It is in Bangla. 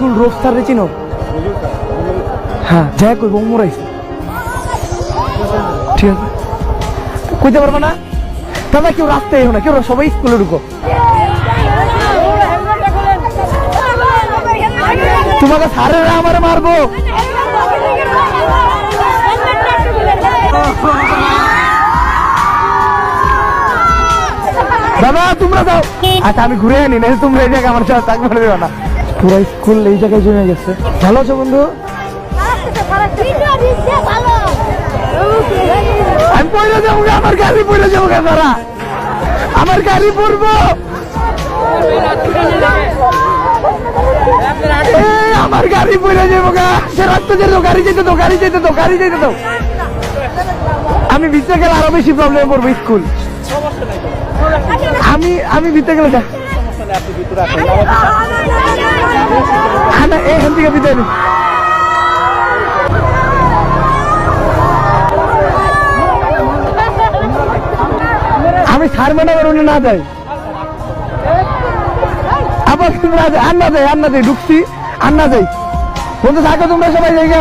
স্কুল রোজ স্যার চিনো? হ্যাঁ যাই কই বোম মরাইছে। ঠিক আছে কইতে পারবো না দাদা, কেউ রাস্তায় এলো না, কেউ সবাই স্কুলে ঢুকো। তোমাকে স্যারেরা আমার মারবো। দাদা তোমরা যাও। আচ্ছা আমি ঘুরে আনি না, তোমরা এই জায়গায় আমার সাথে থাকবে না। পুরো স্কুল এই জায়গায় জমে গেছে। ভালো আছো বন্ধু? আমি পড়ে যাবো, আমার গাড়ি পড়ে যাবো, দাদা আমার গাড়ি পড়বো, আমার গাড়ি পড়ে যাবো গা। গাড়ি যেতে তো, গাড়ি যেতে তো, গাড়ি যেতে তো। আমি ভিতরে গেলে আরো বেশি প্রবলেম পড়বো। স্কুল আমি ভিতরে গেলে এখান থেকে ভিতরে আমি সার ম্যাডামের উনি না যাই, আবার আন্না যাই ঢুকছি, আন্না যাই বলতে থাকো তোমরা সবাই জায়গা।